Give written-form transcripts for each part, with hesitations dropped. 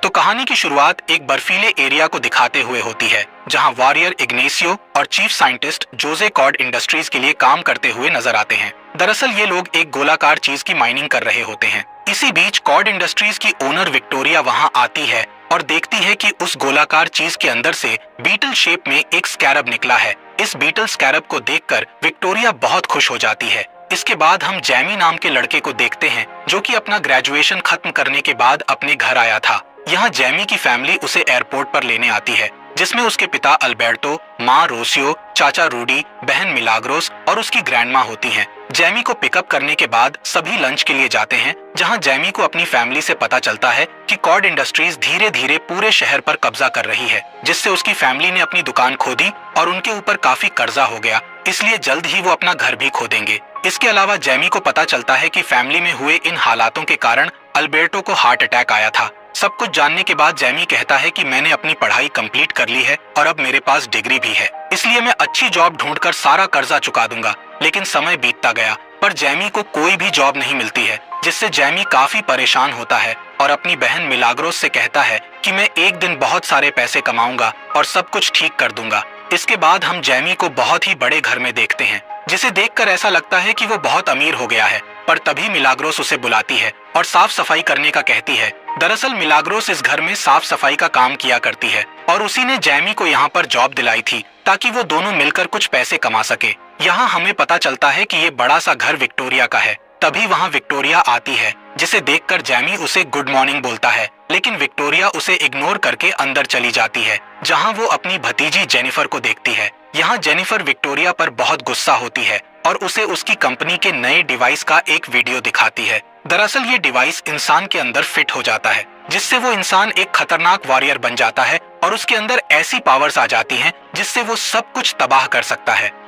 तो कहानी की शुरुआत एक बर्फीले एरिया को दिखाते हुए होती है, जहां वॉरियर इग्नेसियो और chief scientist Jose Kord industries के लिए काम करते हुए नजर आते हैं। दरअसल ये लोग एक गोलाकार चीज की माइनिंग कर रहे होते हैं। इसी बीच कॉड इंडस्ट्रीज की ओनर विक्टोरिया वहां आती है और देखती है कि उस गोलाकार चीज के अंदर से बीटल शेप में एक स्कैरब निकला है। इस बीटल स्कैरब को देखकर विक्टोरिया बहुत खुश हो जाती है। इसके बाद हम जैमी नाम के लड़के को देखते हैं, जो कि अपना ग्रेजुएशन खत्म करने के बाद अपने घर आया था। यहाँ जैमी की फैमिली उसे एयरपोर्ट पर लेने आती है, जिसमें उसके पिता अल्बर्टो, माँ रोसियो, चाचा रूडी, बहन मिलाग्रोस और उसकी ग्रैंडमा होती हैं। जैमी को पिकअप करने के बाद सभी लंच के लिए जाते हैं, जहां जैमी को अपनी फैमिली से पता चलता है कि कॉड इंडस्ट्रीज धीरे धीरे पूरे शहर पर कब्जा कर रही है, जिससे उसकी फैमिली ने अपनी दुकान खो दी और उनके ऊपर काफी कर्जा हो गया, इसलिए जल्द ही वो अपना घर भी खो देंगे। इसके अलावा जैमी को पता चलता है कि फैमिली में हुए इन हालातों के कारण अल्बर्टो को हार्ट अटैक आया था। सब कुछ जानने के बाद जैमी कहता है कि मैंने अपनी पढ़ाई कंप्लीट कर ली है और अब मेरे पास डिग्री भी है, इसलिए मैं अच्छी जॉब ढूंढकर सारा कर्जा चुका दूंगा। लेकिन समय बीतता गया, पर जैमी को कोई भी जॉब नहीं मिलती है, जिससे जैमी काफी परेशान होता है और अपनी बहन मिलाग्रोस से कहता है कि मैं एक दिन बहुत सारे पैसे कमाऊंगा और सब कुछ ठीक कर दूंगा। इसके बाद हम जैमी को बहुत ही बड़े घर में देखते हैं, जिसे देखकर ऐसा लगता है कि वो बहुत अमीर हो गया है। पर तभी मिलाग्रोस उसे बुलाती है और साफ सफाई करने का कहती है। दरअसल मिलाग्रोस इस घर में साफ सफाई का काम किया करती है और उसी ने जैमी को यहाँ पर जॉब दिलाई थी, ताकि वो दोनों मिलकर कुछ पैसे कमा सके। यहाँ हमें पता चलता है कि ये बड़ा सा घर विक्टोरिया का है। तभी वहाँ विक्टोरिया आती है, जिसे देखकर जैमी उसे गुड मॉर्निंग बोलता है, लेकिन विक्टोरिया उसे इग्नोर करके अंदर चली जाती है, जहाँ वो अपनी भतीजी जेनिफर को देखती है। यहाँ जेनिफर विक्टोरिया पर बहुत गुस्सा होती है और उसे उसकी कंपनी के नए डिवाइस का एक वीडियो दिखाती है। दरअसल ये डिवाइस इंसान के अंदर फिट हो जाता है, जिससे वो इंसान एक खतरनाक वॉरियर बन जाता है और उसके अंदर ऐसी पावर्स आ जाती हैं जिससे वो सब कुछ तबाह कर सकता है।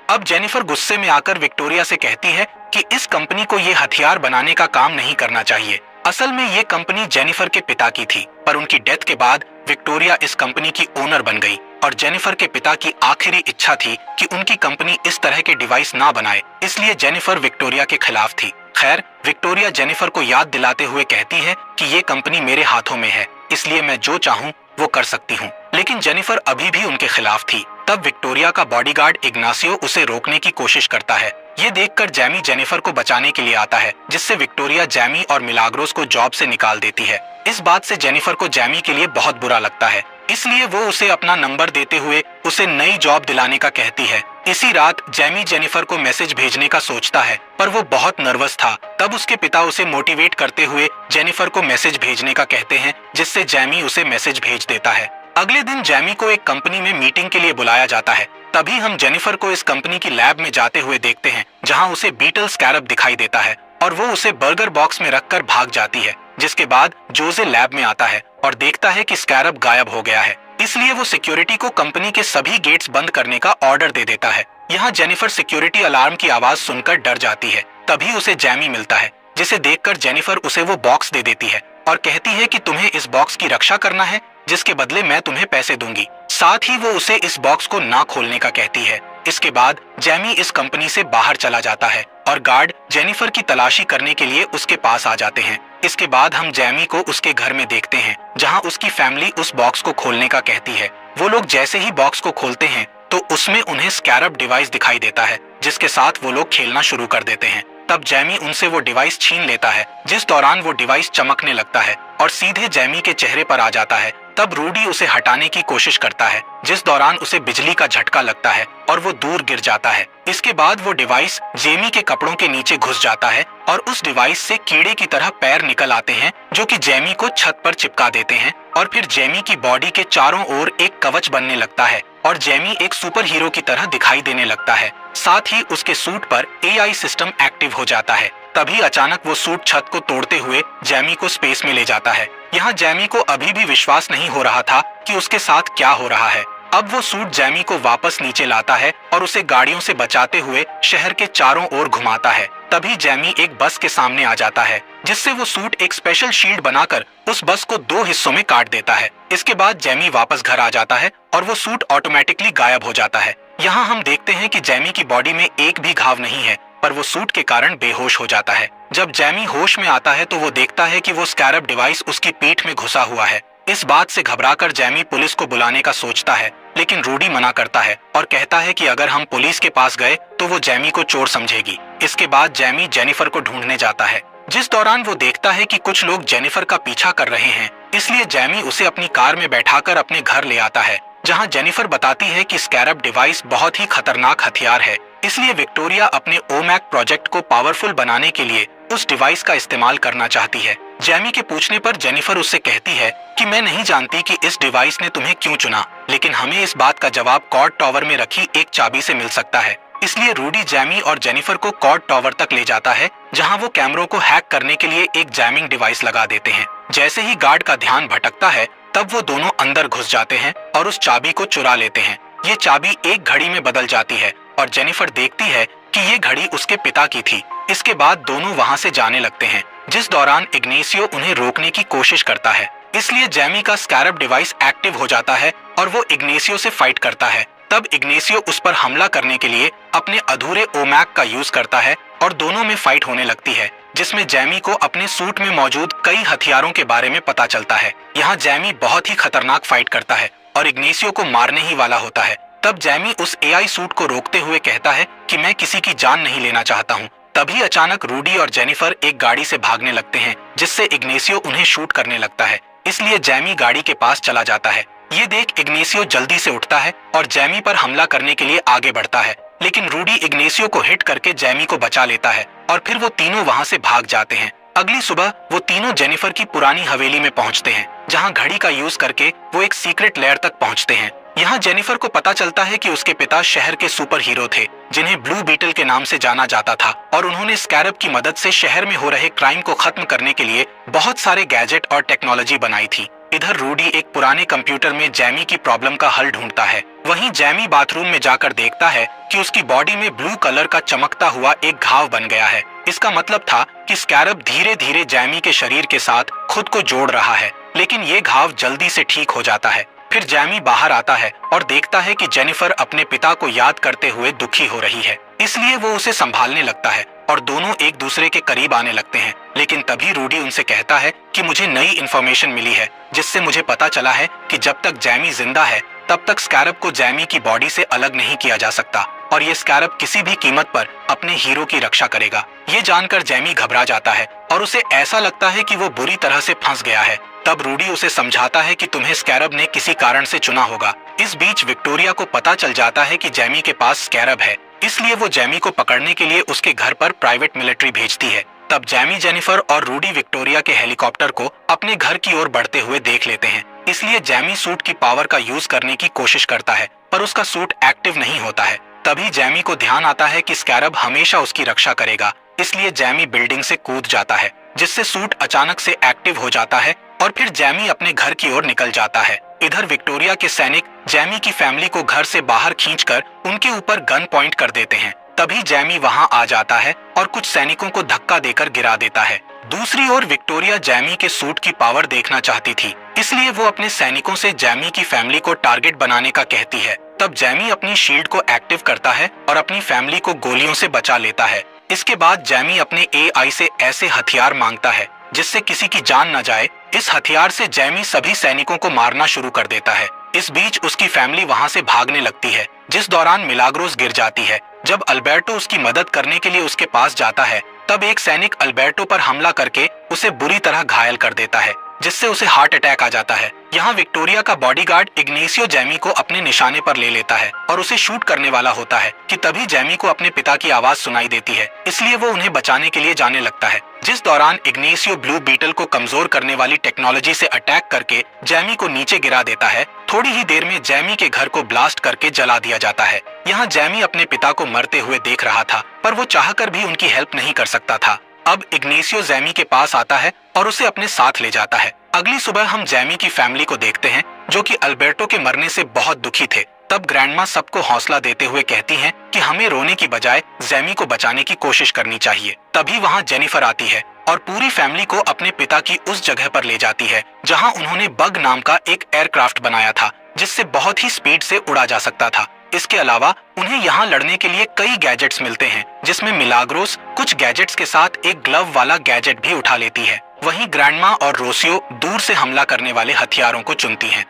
अब जेनिफर गुस्से में आकर विक्टोरिया से कहती है कि इस कंपनी को ये हथियार बनाने का काम नहीं करना चाहिए। असल में ये कंपनी जेनिफर के पिता की थी, पर उनकी डेथ के बाद विक्टोरिया इस कंपनी की ओनर बन गई और जेनिफर के पिता की आखिरी इच्छा थी कि उनकी कंपनी इस तरह के डिवाइस ना बनाए, इसलिए जेनिफर विक्टोरिया के खिलाफ थी। खैर, विक्टोरिया जेनिफर को याद दिलाते हुए कहती है कि ये कंपनी मेरे हाथों में है, इसलिए मैं जो चाहूँ वो कर सकती हूँ। लेकिन जेनिफर अभी भी उनके खिलाफ थी। तब विक्टोरिया का बॉडीगार्ड इग्नासियो उसे रोकने की कोशिश करता है। ये देखकर जैमी जेनिफर को बचाने के लिए आता है, जिससे विक्टोरिया जैमी और मिलाग्रोस को जॉब से निकाल देती है। इस बात से जेनिफर को जैमी के लिए बहुत बुरा लगता है, इसलिए वो उसे अपना नंबर देते हुए उसे नई जॉब दिलाने का कहती है। इसी रात जैमी जेनिफर को मैसेज भेजने का सोचता है, पर वो बहुत नर्वस था। तब उसके पिता उसे मोटिवेट करते हुए जेनिफर को मैसेज भेजने का कहते हैं, जिससे जैमी उसे मैसेज भेज देता है। अगले दिन जैमी को एक कंपनी में मीटिंग के लिए बुलाया जाता है। तभी हम जेनिफर को इस कंपनी की लैब में जाते हुए देखते हैं, जहां उसे बीटल स्कैरब दिखाई देता है और वो उसे बर्गर बॉक्स में रखकर भाग जाती है। जिसके बाद जोजे लैब में आता है और देखता है कि स्कैरब गायब हो गया है, इसलिए वो सिक्योरिटी को कंपनी के सभी गेट्स बंद करने का ऑर्डर दे देता है। यहाँ जेनिफर सिक्योरिटी अलार्म की आवाज सुनकर डर जाती है। तभी उसे जैमी मिलता है, जिसे देखकर जेनिफर उसे वो बॉक्स दे देती है और कहती है कि तुम्हें इस बॉक्स की रक्षा करना है, जिसके बदले मैं तुम्हें पैसे दूंगी। साथ ही वो उसे इस बॉक्स को ना खोलने का कहती है। इसके बाद जैमी इस कंपनी से बाहर चला जाता है और गार्ड जेनिफर की तलाशी करने के लिए उसके पास आ जाते हैं। इसके बाद हम जैमी को उसके घर में देखते हैं, जहां उसकी फैमिली उस बॉक्स को खोलने का कहती है। वो लोग जैसे ही बॉक्स को खोलते हैं तो उसमें उन्हें स्कैरब डिवाइस दिखाई देता है, जिसके साथ वो लोग खेलना शुरू कर देते हैं। तब जैमी उनसे वो डिवाइस छीन लेता है, जिस दौरान वो डिवाइस चमकने लगता है और सीधे जैमी के चेहरे पर आ जाता है। तब रूडी उसे हटाने की कोशिश करता है, जिस दौरान उसे बिजली का झटका लगता है और वो दूर गिर जाता है। इसके बाद वो डिवाइस जेमी के कपड़ों के नीचे घुस जाता है और उस डिवाइस से कीड़े की तरह पैर निकल आते हैं, जो कि जेमी को छत पर चिपका देते हैं और फिर जेमी की बॉडी के चारों ओर एक कवच बनने लगता है और जेमी एक सुपर हीरो की तरह दिखाई देने लगता है। साथ ही उसके सूट पर एआई सिस्टम एक्टिव हो जाता है। तभी अचानक वो सूट छत को तोड़ते हुए जैमी को स्पेस में ले जाता है। यहाँ जैमी को अभी भी विश्वास नहीं हो रहा था कि उसके साथ क्या हो रहा है। अब वो सूट जैमी को वापस नीचे लाता है और उसे गाड़ियों से बचाते हुए शहर के चारों ओर घुमाता है। तभी जैमी एक बस के सामने आ जाता है, जिससे वो सूट एक स्पेशल शील्ड बनाकर उस बस को 2 हिस्सों में काट देता है। इसके बाद जैमी वापस घर आ जाता है और वो सूट ऑटोमेटिकली गायब हो जाता है। यहाँ हम देखते हैं कि जैमी की बॉडी में एक भी घाव नहीं है, पर वो सूट के कारण बेहोश हो जाता है। जब जैमी होश में आता है तो वो देखता है कि वो स्कैरब डिवाइस उसकी पीठ में घुसा हुआ है। इस बात से घबराकर जैमी पुलिस को बुलाने का सोचता है, लेकिन रूडी मना करता है और कहता है कि अगर हम पुलिस के पास गए तो वो जैमी को चोर समझेगी। इसके बाद जैमी जेनिफर को ढूंढने जाता है, जिस दौरान वो देखता है कि कुछ लोग जेनिफर का पीछा कर रहे हैं। इसलिए जैमी उसे अपनी कार में बैठाकर अपने घर ले आता है, जहां जेनिफर बताती है कि स्कैरब डिवाइस बहुत ही खतरनाक हथियार है। इसलिए विक्टोरिया अपने ओमैक प्रोजेक्ट को पावरफुल बनाने के लिए उस डिवाइस का इस्तेमाल करना चाहती है। जैमी के पूछने पर जेनिफर उससे कहती है कि मैं नहीं जानती कि इस डिवाइस ने तुम्हें क्यों चुना, लेकिन हमें इस बात का जवाब कॉर्ड टावर में रखी एक चाबी से मिल सकता है। इसलिए रूडी जैमी और जेनिफर को कॉर्ड टावर तक ले जाता है, जहां वो कैमरों को हैक करने के लिए एक जैमिंग डिवाइस लगा देते हैं। जैसे ही गार्ड का ध्यान भटकता है, तब वो दोनों अंदर घुस जाते हैं और उस चाबी को चुरा लेते हैं। ये चाबी एक घड़ी में बदल जाती है और जेनिफर देखती है कि ये घड़ी उसके पिता की थी। इसके बाद दोनों वहां से जाने लगते हैं, जिस दौरान इग्नेसियो उन्हें रोकने की कोशिश करता है। इसलिए जैमी का स्कैरब डिवाइस एक्टिव हो जाता है और वो इग्नेसियो से फाइट करता है। तब इग्नेसियो उस पर हमला करने के लिए अपने अधूरे ओमैक का यूज करता है और दोनों में फाइट होने लगती है, जिसमें जैमी को अपने सूट में मौजूद कई हथियारों के बारे में पता चलता है। यहाँ जैमी बहुत ही खतरनाक फाइट करता है और इग्नेसियो को मारने ही वाला होता है। तब जैमी उस एआई सूट को रोकते हुए कहता है कि मैं किसी की जान नहीं लेना चाहता हूँ। तभी अचानक रूडी और जेनिफर एक गाड़ी से भागने लगते हैं, जिससे इग्नेसियो उन्हें शूट करने लगता है। इसलिए जैमी गाड़ी के पास चला जाता है। ये देख इग्नेसियो जल्दी से उठता है और जैमी पर हमला करने के लिए आगे बढ़ता है, लेकिन रूडी इग्नेसियो को हिट करके जैमी को बचा लेता है और फिर वो तीनों वहां से भाग जाते हैं। अगली सुबह वो तीनों जेनिफर की पुरानी हवेली में पहुंचते हैं, जहां घड़ी का यूज करके वो एक सीक्रेट लेयर तक पहुंचते हैं। यहाँ जेनिफर को पता चलता है कि उसके पिता शहर के सुपर हीरो थे, जिन्हें ब्लू बीटल के नाम से जाना जाता था, और उन्होंने स्कैरब की मदद से शहर में हो रहे क्राइम को खत्म करने के लिए बहुत सारे गैजेट और टेक्नोलॉजी बनाई थी। इधर रूडी एक पुराने कंप्यूटर में जैमी की प्रॉब्लम का हल ढूंढता है। वहीं जैमी बाथरूम में जाकर देखता है कि उसकी बॉडी में ब्लू कलर का चमकता हुआ एक घाव बन गया है। इसका मतलब था कि स्कैरब धीरे धीरे जैमी के शरीर के साथ खुद को जोड़ रहा है, लेकिन ये घाव जल्दी से ठीक हो जाता है। फिर जैमी बाहर आता है और देखता है कि जेनिफर अपने पिता को याद करते हुए दुखी हो रही है, इसलिए वो उसे संभालने लगता है और दोनों एक दूसरे के करीब आने लगते हैं। लेकिन तभी रूडी उनसे कहता है कि मुझे नई इन्फॉर्मेशन मिली है, जिससे मुझे पता चला है कि जब तक जैमी जिंदा है तब तक स्कैरब को जैमी की बॉडी से अलग नहीं किया जा सकता और ये स्कैरब किसी भी कीमत पर अपने हीरो की रक्षा करेगा। ये जानकर जैमी घबरा जाता है और उसे ऐसा लगता है कि वो बुरी तरह से फंस गया है। तब रूडी उसे समझाता है कि तुम्हें स्कैरब ने किसी कारण से चुना होगा। इस बीच विक्टोरिया को पता चल जाता है कि जैमी के पास स्कैरब है, इसलिए वो जैमी को पकड़ने के लिए उसके घर पर प्राइवेट मिलिट्री भेजती है। तब जैमी, जेनिफर और रूडी विक्टोरिया के हेलीकॉप्टर को अपने घर की ओर बढ़ते हुए देख लेते हैं। इसलिए जैमी सूट की पावर का यूज करने की कोशिश करता है, पर उसका सूट एक्टिव नहीं होता है। तभी जैमी को ध्यान आता है कि स्कैरब हमेशा उसकी रक्षा करेगा, इसलिए जैमी बिल्डिंग से कूद जाता है, जिससे सूट अचानक से एक्टिव हो जाता है और फिर जैमी अपने घर की ओर निकल जाता है। इधर विक्टोरिया के सैनिक जैमी की फैमिली को घर से बाहर खींचकर उनके ऊपर गन पॉइंट कर देते हैं। तभी जैमी वहां आ जाता है और कुछ सैनिकों को धक्का देकर गिरा देता है। दूसरी ओर विक्टोरिया जैमी के सूट की पावर देखना चाहती थी, इसलिए वो अपने सैनिकों से जैमी की फैमिली को टारगेट बनाने का कहती है। तब जैमी अपनी शील्ड को एक्टिव करता है और अपनी फैमिली को गोलियों से बचा लेता है। इसके बाद जैमी अपने एआई से ऐसे हथियार मांगता है जिससे किसी की जान न जाए। इस हथियार से जैमी सभी सैनिकों को मारना शुरू कर देता है। इस बीच उसकी फैमिली वहां से भागने लगती है, जिस दौरान मिलाग्रोस गिर जाती है। जब अल्बर्टो उसकी मदद करने के लिए उसके पास जाता है, तब एक सैनिक अल्बर्टो पर हमला करके उसे बुरी तरह घायल कर देता है, जिससे उसे हार्ट अटैक आ जाता है। यहाँ विक्टोरिया का बॉडीगार्ड इग्नेसियो जैमी को अपने निशाने पर ले लेता है और उसे शूट करने वाला होता है कि तभी जैमी को अपने पिता की आवाज सुनाई देती है, इसलिए वो उन्हें बचाने के लिए जाने लगता है। जिस दौरान इग्नेसियो ब्लू बीटल को कमजोर करने वाली टेक्नोलॉजी से अटैक करके जैमी को नीचे गिरा देता है। थोड़ी ही देर में जैमी के घर को ब्लास्ट करके जला दिया जाता है। यहाँ जैमी अपने पिता को मरते हुए देख रहा था, पर वो चाहकर भी उनकी हेल्प नहीं कर सकता था। अब इग्नेसियो जैमी के पास आता है और उसे अपने साथ ले जाता है। अगली सुबह हम जैमी की फैमिली को देखते हैं, जो कि अल्बर्टो के मरने से बहुत दुखी थे। तब ग्रैंडमा सबको हौसला देते हुए कहती हैं कि हमें रोने की बजाय जैमी को बचाने की कोशिश करनी चाहिए। तभी वहाँ जेनिफर आती है और पूरी फैमिली को अपने पिता की उस जगह पर ले जाती है जहाँ उन्होंने बग नाम का एक एयरक्राफ्ट बनाया था, जिससे बहुत ही स्पीड से उड़ा जा सकता था। इसके अलावा उन्हें यहाँ लड़ने के लिए कई गैजेट्स मिलते हैं, जिसमें मिलाग्रोस कुछ गैजेट्स के साथ एक ग्लव वाला गैजेट भी उठा लेती है। वहीं ग्रैंडमा और रोसियो दूर से हमला करने वाले हथियारों को चुनती हैं।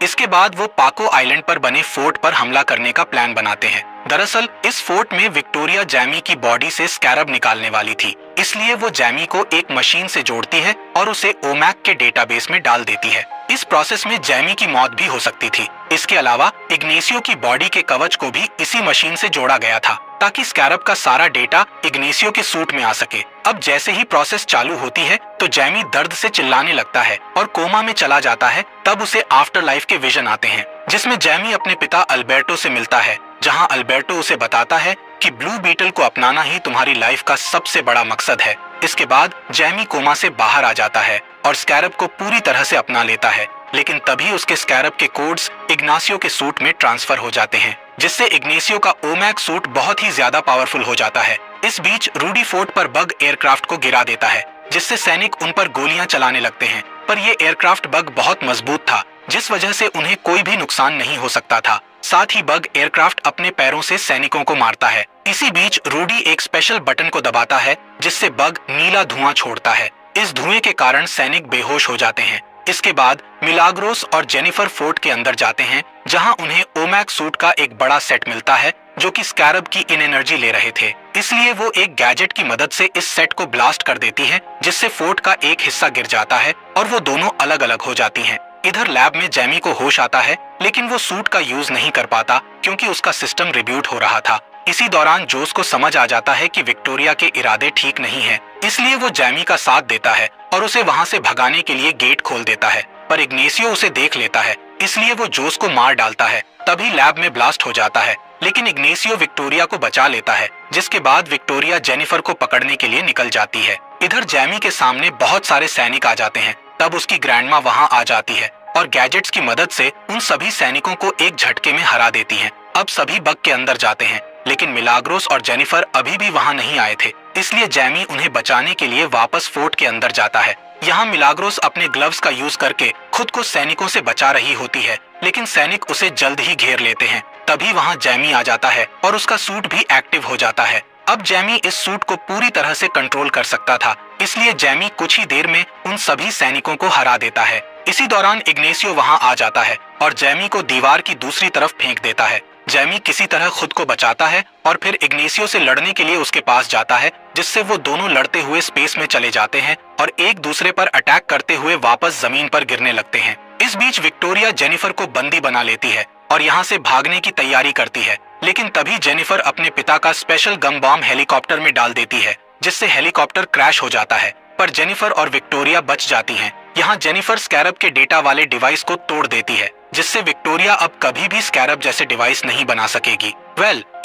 इसके बाद वो पाको आइलैंड पर बने फोर्ट पर हमला करने का प्लान बनाते हैं। दरअसल इस फोर्ट में विक्टोरिया जैमी की बॉडी से स्कैरब निकालने वाली थी, इसलिए वो जैमी को एक मशीन से जोड़ती है और उसे ओमैक के डेटाबेस में डाल देती है। इस प्रोसेस में जैमी की मौत भी हो सकती थी। इसके अलावा इग्नेसियो की बॉडी के कवच को भी इसी मशीन से जोड़ा गया था, ताकि स्कैरब का सारा डेटा इग्नेसियो के सूट में आ सके। अब जैसे ही प्रोसेस चालू होती है तो जैमी दर्द से चिल्लाने लगता है और कोमा में चला जाता है। तब उसे आफ्टर लाइफ के विजन आते हैं, जिसमें जैमी अपने पिता अल्बर्टो से मिलता है, जहां अल्बर्टो उसे बताता है कि ब्लू बीटल को अपनाना ही तुम्हारी लाइफ का सबसे बड़ा मकसद है। इसके बाद जैमी कोमा से बाहर आ जाता है और स्कैरब को पूरी तरह से अपना लेता है, लेकिन तभी उसके स्कैरब के कोड्स इग्नासियो के सूट में ट्रांसफर हो जाते हैं, जिससे इग्नेसियो का ओमैक सूट बहुत ही ज्यादा पावरफुल हो जाता है। इस बीच रूडी फोर्ट पर बग एयरक्राफ्ट को गिरा देता है, जिससे सैनिक उन पर गोलियां चलाने लगते हैं, पर ये एयरक्राफ्ट बग बहुत मजबूत था, जिस वजह से उन्हें कोई भी नुकसान नहीं हो सकता था। साथ ही बग एयरक्राफ्ट अपने पैरों से सैनिकों को मारता है। इसी बीच रूडी एक स्पेशल बटन को दबाता है, जिससे बग नीला धुआं छोड़ता है। इस धुएं के कारण सैनिक बेहोश हो जाते हैं। इसके बाद मिलाग्रोस और जेनिफर फोर्ट के अंदर जाते हैं, जहां उन्हें ओमैक सूट का एक बड़ा सेट मिलता है, जो कि स्कैरब की इन एनर्जी ले रहे थे। इसलिए वो एक गैजेट की मदद से इस सेट को ब्लास्ट कर देती है, जिससे फोर्ट का एक हिस्सा गिर जाता है और वो दोनों अलग अलग हो जाती हैं। इधर लैब में जैमी को होश आता है, लेकिन वो सूट का यूज नहीं कर पाता क्योंकि उसका सिस्टम रिब्यूट हो रहा था। इसी दौरान जोस को समझ आ जाता है कि विक्टोरिया के इरादे ठीक नहीं हैं, इसलिए वो जैमी का साथ देता है और उसे वहां से भगाने के लिए गेट खोल देता है। पर इग्नेसियो उसे देख लेता है, इसलिए वो जोस को मार डालता है। तभी लैब में ब्लास्ट हो जाता है, लेकिन इग्नेसियो विक्टोरिया को बचा लेता है, जिसके बाद विक्टोरिया जेनिफर को पकड़ने के लिए निकल जाती है। इधर जैमी के सामने बहुत सारे सैनिक आ जाते हैं। तब उसकी ग्रैंडमा वहां आ जाती है और गैजेट्स की मदद से उन सभी सैनिकों को एक झटके में हरा देती है। अब सभी बग के अंदर जाते हैं, लेकिन मिलाग्रोस और जेनिफर अभी भी वहां नहीं आए थे, इसलिए जैमी उन्हें बचाने के लिए वापस फोर्ट के अंदर जाता है। यहाँ मिलाग्रोस अपने ग्लव्स का यूज करके खुद को सैनिकों से बचा रही होती है, लेकिन सैनिक उसे जल्द ही घेर लेते हैं। तभी वहाँ जैमी आ जाता है और उसका सूट भी एक्टिव हो जाता है। अब जैमी इस सूट को पूरी तरह से कंट्रोल कर सकता था, इसलिए जैमी कुछ ही देर में उन सभी सैनिकों को हरा देता है। इसी दौरान इग्नेसियो वहाँ आ जाता है और जैमी को दीवार की दूसरी तरफ फेंक देता है। जैमी किसी तरह खुद को बचाता है और फिर इग्नेसियो से लड़ने के लिए उसके पास जाता है, जिससे वो दोनों लड़ते हुए स्पेस में चले जाते हैं और एक दूसरे पर अटैक करते हुए वापस जमीन पर गिरने लगते हैं। इस बीच विक्टोरिया जेनिफर को बंदी बना लेती है और यहाँ से भागने की तैयारी करती है, लेकिन तभी जेनिफर अपने पिता का स्पेशल गम बॉम्ब हेलीकॉप्टर में डाल देती है, जिससे हेलीकॉप्टर क्रैश हो जाता है। पर जेनिफर और विक्टोरिया बच जाती हैं। यहाँ जेनिफर स्कैरब के डेटा वाले डिवाइस को तोड़ देती है, जिससे विक्टोरिया अब कभी भी स्कैरब जैसे डिवाइस नहीं बना सकेगी।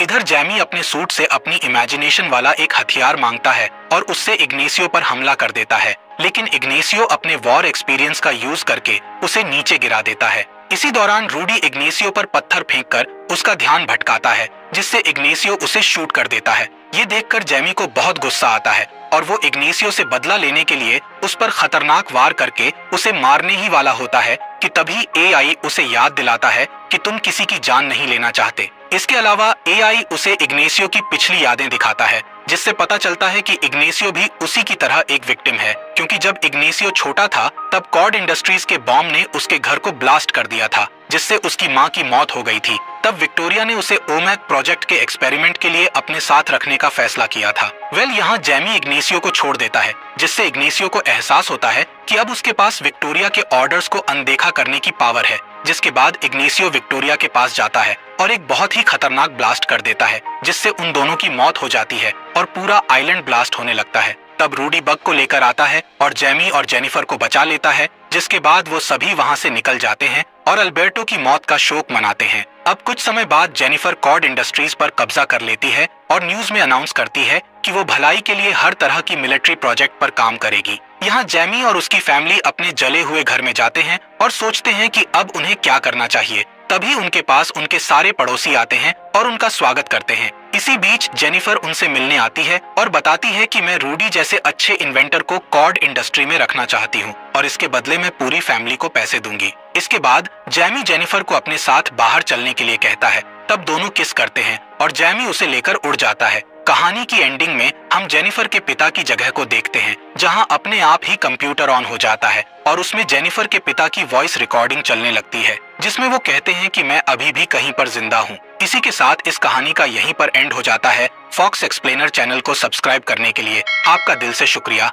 इधर जैमी अपने सूट से अपनी इमेजिनेशन वाला एक हथियार मांगता है और उससे इग्नेसियो पर हमला कर देता है, लेकिन इग्नेसियो अपने वॉर एक्सपीरियंस का यूज करके उसे नीचे गिरा देता है। इसी दौरान रूडी इग्नेसियो पर पत्थर फेंककर उसका ध्यान भटकाता है, जिससे इग्नेसियो उसे शूट कर देता है। ये देखकर जैमी को बहुत गुस्सा आता है और वो इग्नेसियो से बदला लेने के लिए उस पर खतरनाक वार करके उसे मारने ही वाला होता है कि तभी एआई उसे याद दिलाता है कि तुम किसी की जान नहीं लेना चाहते। इसके अलावा एआई उसे इग्नेसियो की पिछली यादें दिखाता है, जिससे पता चलता है कि इग्नेसियो भी उसी की तरह एक विक्टिम है, क्योंकि जब इग्नेसियो छोटा था तब कॉर्ड इंडस्ट्रीज के बॉम्ब ने उसके घर को ब्लास्ट कर दिया था, जिससे उसकी माँ की मौत हो गई थी। तब विक्टोरिया ने उसे ओमैक प्रोजेक्ट के एक्सपेरिमेंट के लिए अपने साथ रखने का फैसला किया था। यहाँ जैमी इग्नेसियो को छोड़ देता है, जिससे इग्नेसियो को एहसास होता है कि अब उसके पास विक्टोरिया के ऑर्डर्स को अनदेखा करने की पावर है। जिसके बाद इग्नेसियो विक्टोरिया के पास जाता है और एक बहुत ही खतरनाक ब्लास्ट कर देता है, जिससे उन दोनों की मौत हो जाती है और पूरा आइलैंड ब्लास्ट होने लगता है। तब रूडी बग को लेकर आता है और जैमी और जेनिफर को बचा लेता है, जिसके बाद वो सभी वहाँ से निकल जाते हैं और अल्बर्टो की मौत का शोक मनाते हैं। अब कुछ समय बाद जेनिफर कॉर्ड इंडस्ट्रीज पर कब्जा कर लेती है और न्यूज में अनाउंस करती है कि वो भलाई के लिए हर तरह की मिलिट्री प्रोजेक्ट पर काम करेगी। यहाँ जैमी और उसकी फैमिली अपने जले हुए घर में जाते हैं और सोचते हैं कि अब उन्हें क्या करना चाहिए। तभी उनके पास उनके सारे पड़ोसी आते हैं और उनका स्वागत करते हैं। इसी बीच जेनिफर उनसे मिलने आती है और बताती है कि मैं रूडी जैसे अच्छे इन्वेंटर को कॉर्ड इंडस्ट्री में रखना चाहती हूँ और इसके बदले में पूरी फैमिली को पैसे दूंगी। इसके बाद जैमी जेनिफर को अपने साथ बाहर चलने के लिए कहता है, तब दोनों किस करते हैं और जैमी उसे लेकर उड़ जाता है। कहानी की एंडिंग में हम जेनिफर के पिता की जगह को देखते हैं, जहां अपने आप ही कंप्यूटर ऑन हो जाता है और उसमें जेनिफर के पिता की वॉइस रिकॉर्डिंग चलने लगती है, जिसमें वो कहते हैं कि मैं अभी भी कहीं पर जिंदा हूँ। इसी के साथ इस कहानी का यहीं पर एंड हो जाता है। फॉक्स एक्सप्लेनर चैनल को सब्सक्राइब करने के लिए आपका दिल से शुक्रिया।